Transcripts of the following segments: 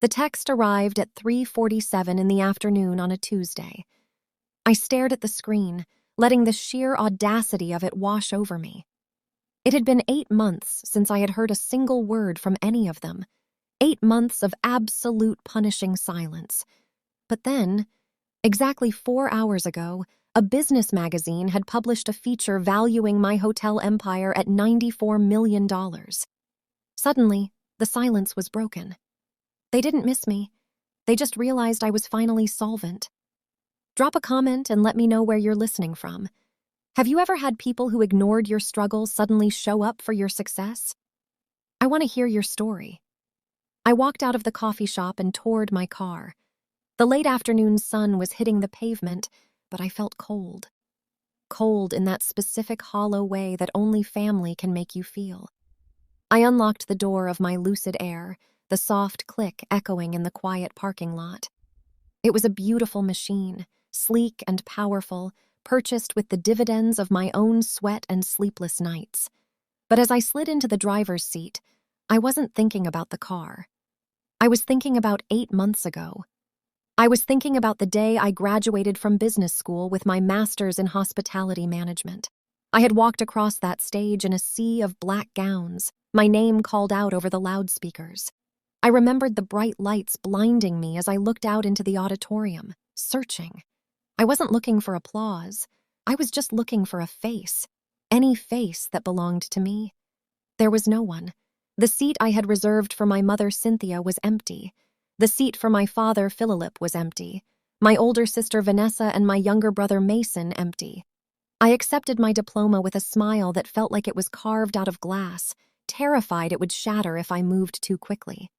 The text arrived at 3:47 in the afternoon on a Tuesday. I stared at the screen, letting the sheer audacity of it wash over me. It had been 8 months since I had heard a single word from any of them. 8 months of absolute punishing silence. But then, exactly 4 hours ago, a business magazine had published a feature valuing my hotel empire at $94 million. Suddenly, the silence was broken. They didn't miss me. They just realized I was finally solvent. Drop a comment and let me know where you're listening from. Have you ever had people who ignored your struggles suddenly show up for your success? I want to hear your story. I walked out of the coffee shop and toward my car. The late afternoon sun was hitting the pavement, but I felt cold. Cold in that specific hollow way that only family can make you feel. I unlocked the door of my Lucid Air, the soft click echoing in the quiet parking lot. It was a beautiful machine, sleek and powerful, purchased with the dividends of my own sweat and sleepless nights. But as I slid into the driver's seat, I wasn't thinking about the car. I was thinking about 8 months ago. I was thinking about the day I graduated from business school with my master's in hospitality management. I had walked across that stage in a sea of black gowns, my name called out over the loudspeakers. I remembered the bright lights blinding me as I looked out into the auditorium, searching. I wasn't looking for applause. I was just looking for a face, any face that belonged to me. There was no one. The seat I had reserved for my mother, Cynthia, was empty. The seat for my father, Philip, was empty. My older sister, Vanessa, and my younger brother, Mason, empty. I accepted my diploma with a smile that felt like it was carved out of glass, terrified it would shatter if I moved too quickly.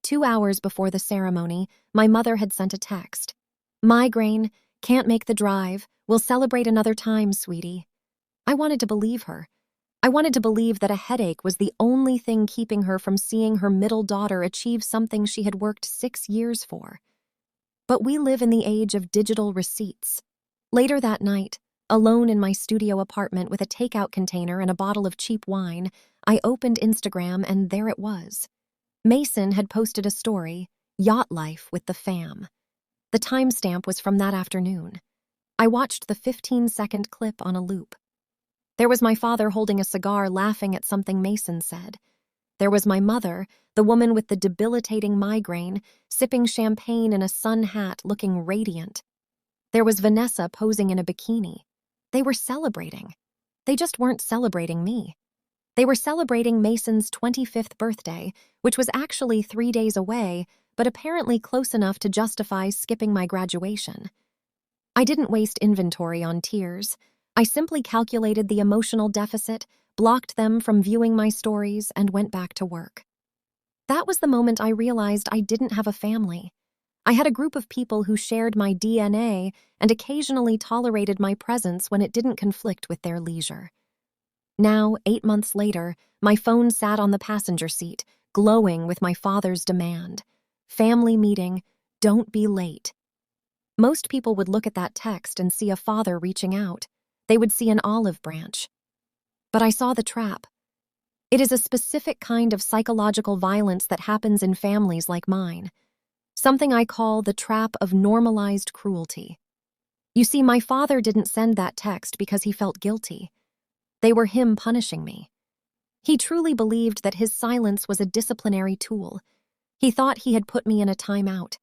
2 hours before the ceremony, my mother had sent a text. "Migraine, can't make the drive, we'll celebrate another time, sweetie." I wanted to believe her. I wanted to believe that a headache was the only thing keeping her from seeing her middle daughter achieve something she had worked 6 years for. But we live in the age of digital receipts. Later that night, alone in my studio apartment with a takeout container and a bottle of cheap wine, I opened Instagram and there it was. Mason had posted a story, "Yacht Life with the Fam." The timestamp was from that afternoon. I watched the 15-second clip on a loop. There was my father holding a cigar laughing at something Mason said. There was my mother, the woman with the debilitating migraine, sipping champagne in a sun hat looking radiant. There was Vanessa posing in a bikini. They were celebrating. They just weren't celebrating me. They were celebrating Mason's 25th birthday, which was actually 3 days away, but apparently close enough to justify skipping my graduation. I didn't waste inventory on tears. I simply calculated the emotional deficit, blocked them from viewing my stories, and went back to work. That was the moment I realized I didn't have a family. I had a group of people who shared my DNA and occasionally tolerated my presence when it didn't conflict with their leisure. Now, 8 months later, my phone sat on the passenger seat, glowing with my father's demand. "Family meeting, don't be late." Most people would look at that text and see a father reaching out. They would see an olive branch. But I saw the trap. It is a specific kind of psychological violence that happens in families like mine. Something I call the trap of normalized cruelty. You see, my father didn't send that text because he felt guilty. They were him punishing me. He truly believed that his silence was a disciplinary tool. He thought he had put me in a timeout.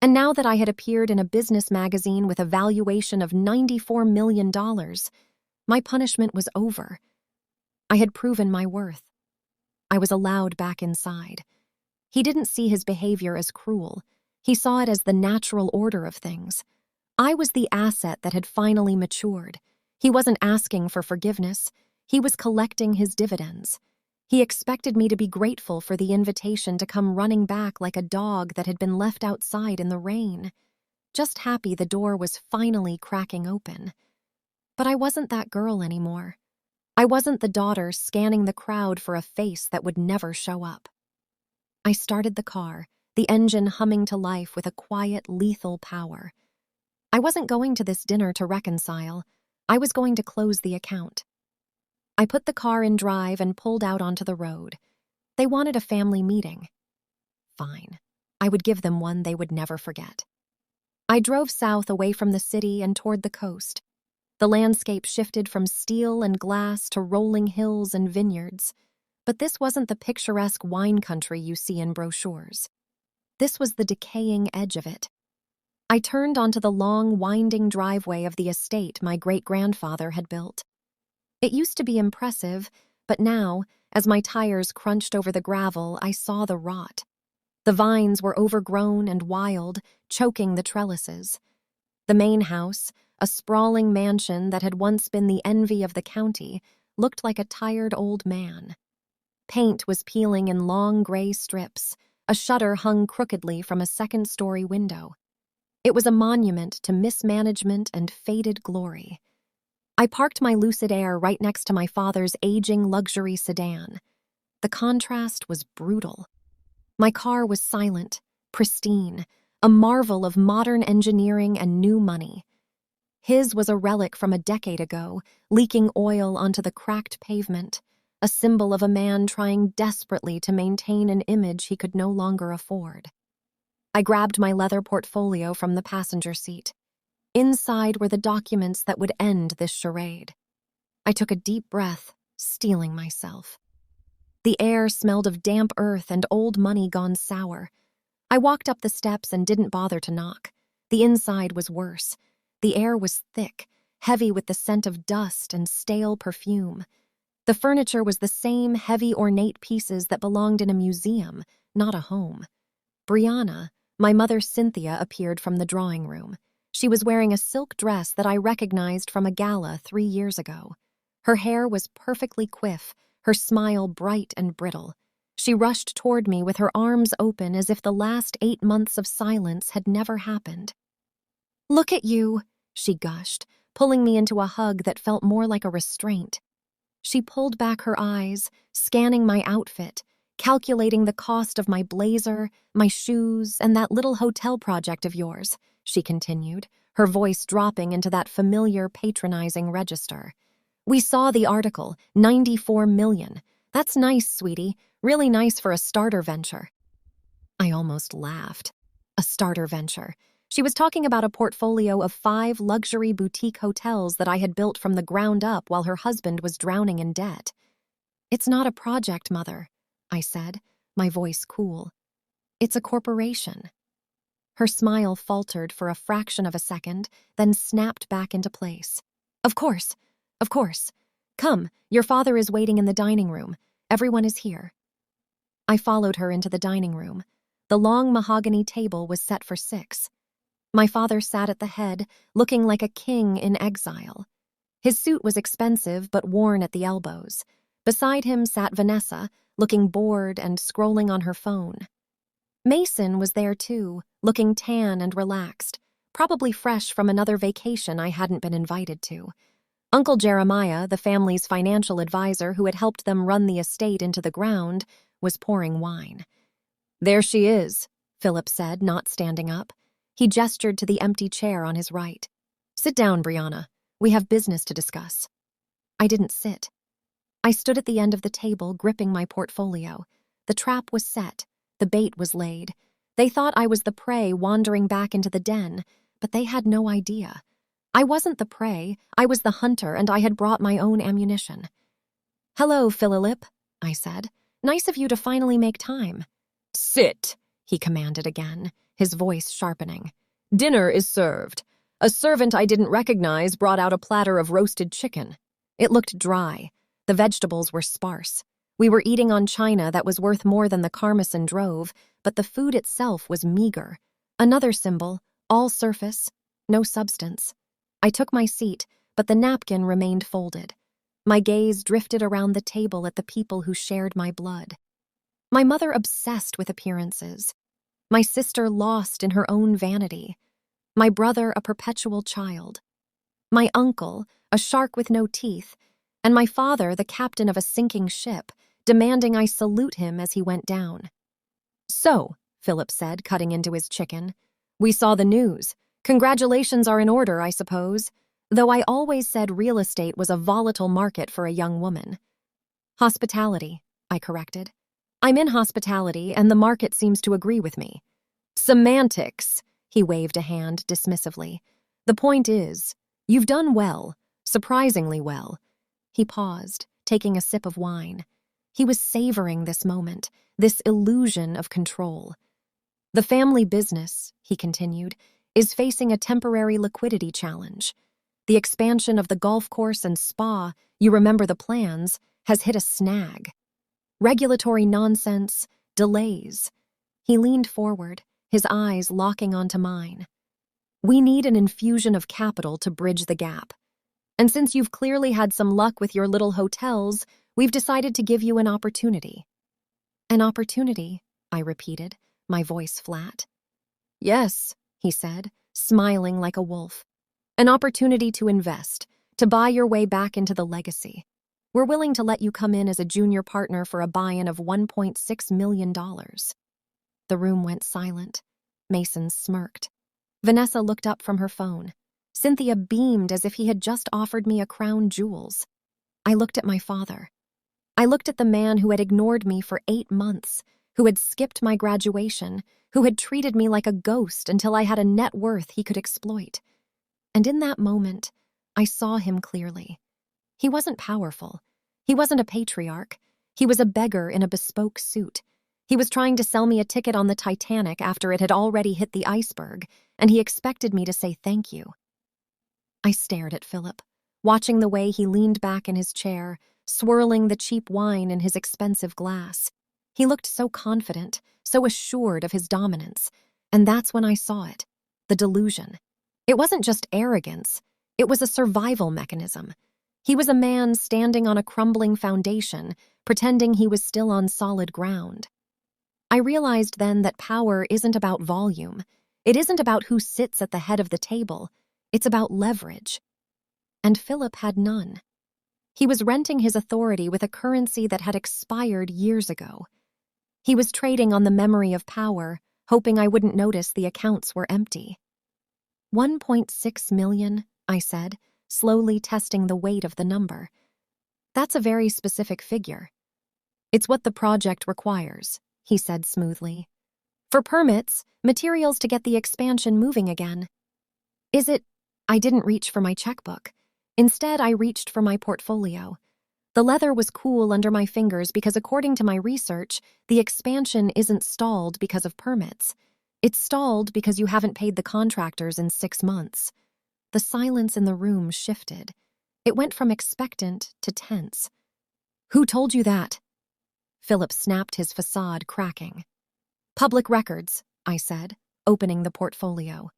And now that I had appeared in a business magazine with a valuation of $94 million, my punishment was over. I had proven my worth. I was allowed back inside. He didn't see his behavior as cruel. He saw it as the natural order of things. I was the asset that had finally matured. He wasn't asking for forgiveness. He was collecting his dividends. He expected me to be grateful for the invitation to come running back like a dog that had been left outside in the rain, just happy the door was finally cracking open. But I wasn't that girl anymore. I wasn't the daughter scanning the crowd for a face that would never show up. I started the car, the engine humming to life with a quiet, lethal power. I wasn't going to this dinner to reconcile. I was going to close the account. I put the car in drive and pulled out onto the road. They wanted a family meeting. Fine. would give them one they would never forget. I drove south away from the city and toward the coast. The landscape shifted from steel and glass to rolling hills and vineyards. But this wasn't the picturesque wine country you see in brochures. This was the decaying edge of it. I turned onto the long, winding driveway of the estate my great-grandfather had built. It used to be impressive, but now, as my tires crunched over the gravel, I saw the rot. The vines were overgrown and wild, choking the trellises. The main house, a sprawling mansion that had once been the envy of the county, looked like a tired old man. Paint was peeling in long gray strips. A shutter hung crookedly from a second-story window. It was a monument to mismanagement and faded glory. I parked my Lucid Air right next to my father's aging luxury sedan. The contrast was brutal. My car was silent, pristine, a marvel of modern engineering and new money. His was a relic from a decade ago, leaking oil onto the cracked pavement, a symbol of a man trying desperately to maintain an image he could no longer afford. I grabbed my leather portfolio from the passenger seat. Inside were the documents that would end this charade. I took a deep breath, steeling myself. The air smelled of damp earth and old money gone sour. I walked up the steps and didn't bother to knock. The inside was worse. The air was thick, heavy with the scent of dust and stale perfume. The furniture was the same heavy, ornate pieces that belonged in a museum, not a home. Brianna, my mother Cynthia, appeared from the drawing room. She was wearing a silk dress that I recognized from a gala 3 years ago. Her hair was perfectly coiffed, her smile bright and brittle. She rushed toward me with her arms open as if the last 8 months of silence had never happened. "Look at you," she gushed, pulling me into a hug that felt more like a restraint. She pulled back her eyes, scanning my outfit, calculating the cost of my blazer, my shoes, and that little hotel project of yours, she continued, her voice dropping into that familiar, patronizing register. "We saw the article, 94 million. That's nice, sweetie. Really nice for a starter venture." I almost laughed. A starter venture. She was talking about a portfolio of 5 luxury boutique hotels that I had built from the ground up while her husband was drowning in debt. "It's not a project, Mother," I said, my voice cool. "It's a corporation." Her smile faltered for a fraction of a second, then snapped back into place. Of course. Come, your father is waiting in the dining room. Everyone is here." I followed her into the dining room. The long mahogany table was set for 6. My father sat at the head, looking like a king in exile. His suit was expensive but worn at the elbows. Beside him sat Vanessa, looking bored and scrolling on her phone. Mason was there too, looking tan and relaxed, probably fresh from another vacation I hadn't been invited to. Uncle Jeremiah, the family's financial advisor who had helped them run the estate into the ground, was pouring wine. "There she is," Philip said, not standing up. He gestured to the empty chair on his right. "Sit down, Brianna. We have business to discuss." I didn't sit. I stood at the end of the table, gripping my portfolio. The trap was set. The bait was laid. They thought I was the prey wandering back into the den, but they had no idea. I wasn't the prey, I was the hunter, and I had brought my own ammunition. "Hello, Philip," I said. "Nice of you to finally make time." "Sit," he commanded again, his voice sharpening. "Dinner is served." A servant I didn't recognize brought out a platter of roasted chicken. It looked dry. The vegetables were sparse. We were eating on china that was worth more than the Carmison drove, but the food itself was meager. Another symbol, all surface, no substance. I took my seat, but the napkin remained folded. My gaze drifted around the table at the people who shared my blood. My mother obsessed with appearances. My sister lost in her own vanity. My brother a perpetual child. My uncle, a shark with no teeth, and my father the captain of a sinking ship, demanding I salute him as he went down. "So," Philip said, cutting into his chicken, "we saw the news. Congratulations are in order, I suppose, though I always said real estate was a volatile market for a young woman." "Hospitality," I corrected. "I'm in hospitality, and the market seems to agree with me." Semantics, he waved a hand dismissively. The point is, you've done well, surprisingly well. He paused, taking a sip of wine. He was savoring this moment, this illusion of control. The family business, he continued, is facing a temporary liquidity challenge. The expansion of the golf course and spa, you remember the plans, has hit a snag. Regulatory nonsense, delays. He leaned forward, his eyes locking onto mine. We need an infusion of capital to bridge the gap. And since you've clearly had some luck with your little hotels, we've decided to give you an opportunity. An opportunity, I repeated, my voice flat. Yes, he said, smiling like a wolf. An opportunity to invest, to buy your way back into the legacy. We're willing to let you come in as a junior partner for a buy-in of $1.6 million. The room went silent. Mason smirked. Vanessa looked up from her phone. Cynthia beamed as if he had just offered me a crown jewels. I looked at my father. I looked at the man who had ignored me for 8 months, who had skipped my graduation, who had treated me like a ghost until I had a net worth he could exploit. And in that moment, I saw him clearly. He wasn't powerful. He wasn't a patriarch. He was a beggar in a bespoke suit. He was trying to sell me a ticket on the Titanic after it had already hit the iceberg, and he expected me to say thank you. I stared at Philip, watching the way he leaned back in his chair, swirling the cheap wine in his expensive glass. He looked so confident, so assured of his dominance, and that's when I saw it, the delusion. It wasn't just arrogance, it was a survival mechanism. He was a man standing on a crumbling foundation, pretending he was still on solid ground. I realized then that power isn't about volume. It isn't about who sits at the head of the table. It's about leverage. And Philip had none. He was renting his authority with a currency that had expired years ago. He was trading on the memory of power, hoping I wouldn't notice the accounts were empty. 1.6 million, I said, slowly testing the weight of the number. That's a very specific figure. It's what the project requires, he said smoothly. For permits, materials to get the expansion moving again. Is it? I didn't reach for my checkbook. Instead, I reached for my portfolio. The leather was cool under my fingers because according to my research, the expansion isn't stalled because of permits. It's stalled because you haven't paid the contractors in 6 months. The silence in the room shifted. It went from expectant to tense. Who told you that? Philip snapped his facade, cracking. Public records, I said, opening the portfolio.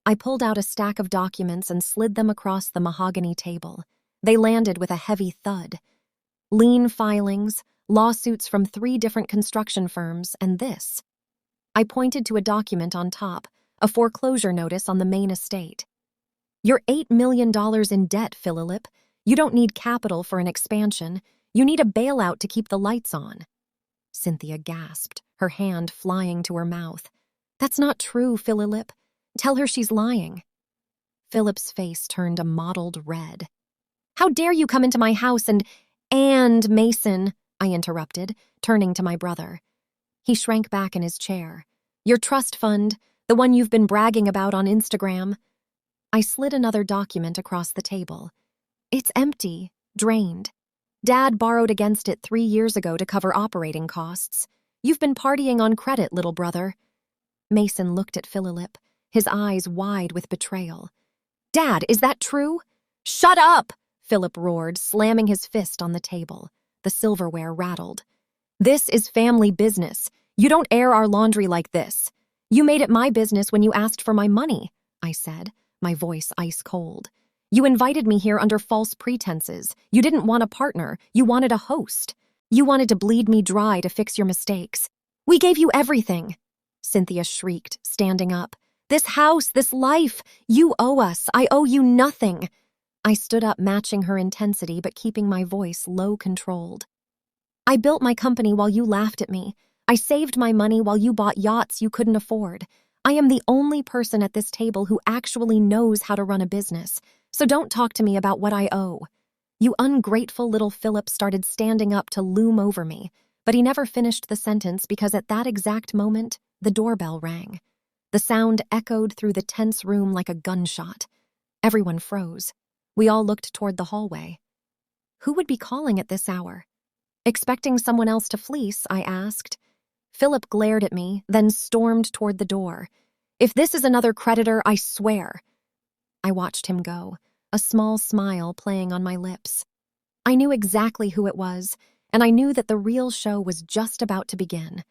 I pulled out a stack of documents and slid them across the mahogany table. They landed with a heavy thud. Lien filings, lawsuits from 3 different construction firms, and this. I pointed to a document on top, a foreclosure notice on the main estate. You're $8 million in debt, Philip. You don't need capital for an expansion. You need a bailout to keep the lights on. Cynthia gasped, her hand flying to her mouth. That's not true, Philip. Tell her she's lying. Philip's face turned a mottled red. How dare you come into my house and Mason, I interrupted, turning to my brother. He shrank back in his chair. Your trust fund, the one you've been bragging about on Instagram. I slid another document across the table. It's empty, drained. Dad borrowed against it 3 years ago to cover operating costs. You've been partying on credit, little brother. Mason looked at Philip, his eyes wide with betrayal. Dad, is that true? Shut up! Philip roared, slamming his fist on the table. The silverware rattled. This is family business. You don't air our laundry like this. You made it my business when you asked for my money, I said, my voice ice cold. You invited me here under false pretenses. You didn't want a partner. You wanted a host. You wanted to bleed me dry to fix your mistakes. We gave you everything, Cynthia shrieked, standing up. This house, this life, you owe us. I owe you nothing. I stood up, matching her intensity but keeping my voice low-controlled. I built my company while you laughed at me. I saved my money while you bought yachts you couldn't afford. I am the only person at this table who actually knows how to run a business, so don't talk to me about what I owe. You ungrateful little Philip started standing up to loom over me, but he never finished the sentence because at that exact moment, the doorbell rang. The sound echoed through the tense room like a gunshot. Everyone froze. We all looked toward the hallway. Who would be calling at this hour? Expecting someone else to fleece, I asked. Philip glared at me, then stormed toward the door. If this is another creditor, I swear. I watched him go, a small smile playing on my lips. I knew exactly who it was, and I knew that the real show was just about to begin.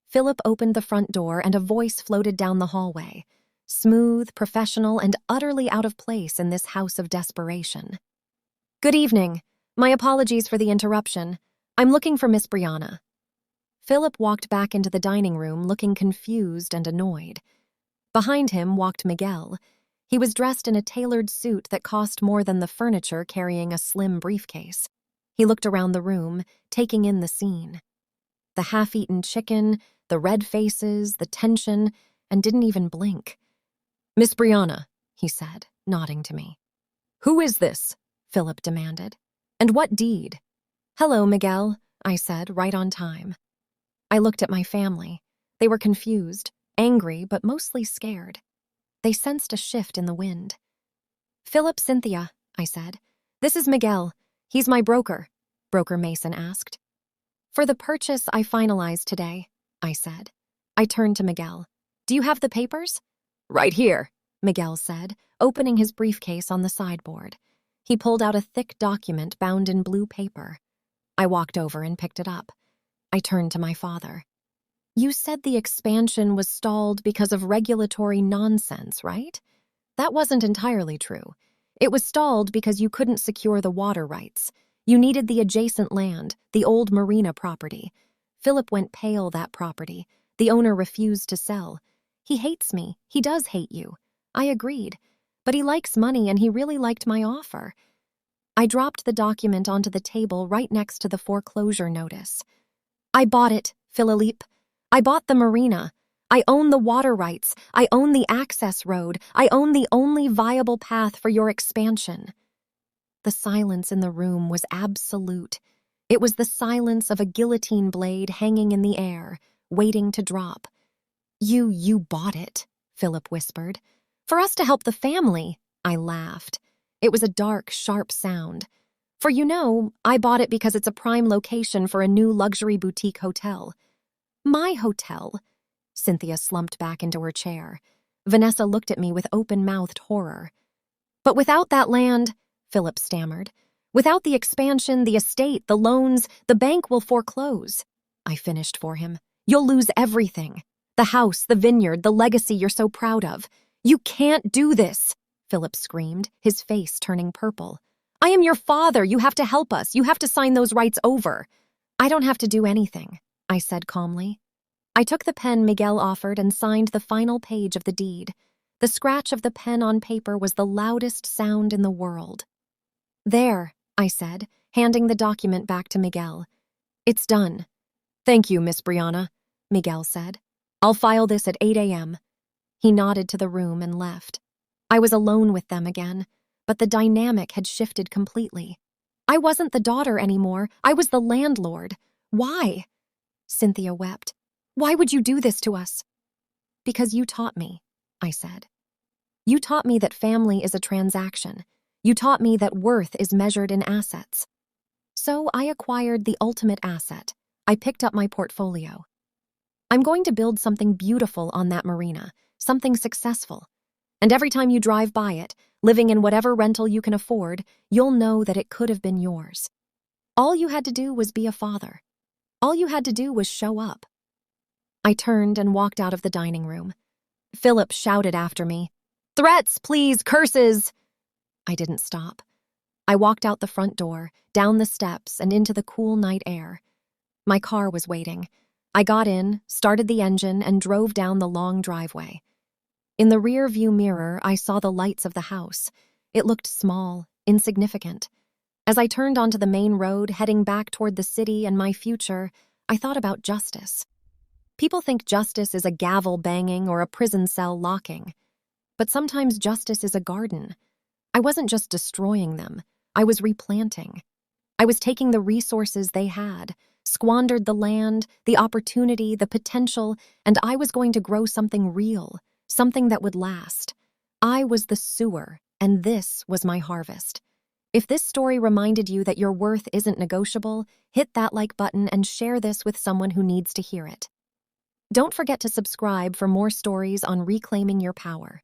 Philip opened the front door and a voice floated down the hallway, smooth, professional, and utterly out of place in this house of desperation. Good evening. My apologies for the interruption. I'm looking for Miss Brianna. Philip walked back into the dining room looking confused and annoyed. Behind him walked Miguel. He was dressed in a tailored suit that cost more than the furniture, carrying a slim briefcase. He looked around the room, taking in the scene. The half-eaten chicken, the red faces, the tension, and didn't even blink. Miss Brianna, he said, nodding to me. Who is this? Philip demanded. And what deed? Hello, Miguel, I said, right on time. I looked at my family. They were confused, angry, but mostly scared. They sensed a shift in the wind. Philip, Cynthia, I said. This is Miguel. He's my broker, Broker Mason asked. For the purchase I finalized today, I said. I turned to Miguel. Do you have the papers? Right here, Miguel said, opening his briefcase on the sideboard. He pulled out a thick document bound in blue paper. I walked over and picked it up. I turned to my father. You said the expansion was stalled because of regulatory nonsense, right? That wasn't entirely true. It was stalled because you couldn't secure the water rights. You needed the adjacent land, the old marina property. Philip went pale, that property. The owner refused to sell. He hates me. He does hate you. I agreed. But he likes money and he really liked my offer. I dropped the document onto the table right next to the foreclosure notice. I bought it, Philippe. I bought the marina. I own the water rights. I own the access road. I own the only viable path for your expansion. The silence in the room was absolute. It was the silence of a guillotine blade hanging in the air, waiting to drop. You bought it, Philip whispered. For us to help the family, I laughed. It was a dark, sharp sound. For I bought it because it's a prime location for a new luxury boutique hotel. My hotel? Cynthia slumped back into her chair. Vanessa looked at me with open-mouthed horror. But without that land, Philip stammered, without the expansion, the estate, the loans, the bank will foreclose. I finished for him. You'll lose everything. The house, the vineyard, the legacy you're so proud of. You can't do this, Philip screamed, his face turning purple. I am your father. You have to help us. You have to sign those rights over. I don't have to do anything, I said calmly. I took the pen Miguel offered and signed the final page of the deed. The scratch of the pen on paper was the loudest sound in the world. There, I said, handing the document back to Miguel. It's done. Thank you, Miss Brianna, Miguel said. I'll file this at 8 a.m. He nodded to the room and left. I was alone with them again, but the dynamic had shifted completely. I wasn't the daughter anymore. I was the landlord. Why? Cynthia wept. Why would you do this to us? Because you taught me, I said. You taught me that family is a transaction. You taught me that worth is measured in assets. So I acquired the ultimate asset. I picked up my portfolio. I'm going to build something beautiful on that marina, something successful. And every time you drive by it, living in whatever rental you can afford, you'll know that it could have been yours. All you had to do was be a father. All you had to do was show up. I turned and walked out of the dining room. Philip shouted after me, "Threats, please, curses!" I didn't stop. I walked out the front door, down the steps, and into the cool night air. My car was waiting. I got in, started the engine, and drove down the long driveway. In the rear-view mirror, I saw the lights of the house. It looked small, insignificant. As I turned onto the main road, heading back toward the city and my future, I thought about justice. People think justice is a gavel banging or a prison cell locking. But sometimes justice is a garden. I wasn't just destroying them. I was replanting. I was taking the resources they had, squandered the land, the opportunity, the potential, and I was going to grow something real, something that would last. I was the sewer, and this was my harvest. If this story reminded you that your worth isn't negotiable, hit that like button and share this with someone who needs to hear it. Don't forget to subscribe for more stories on reclaiming your power.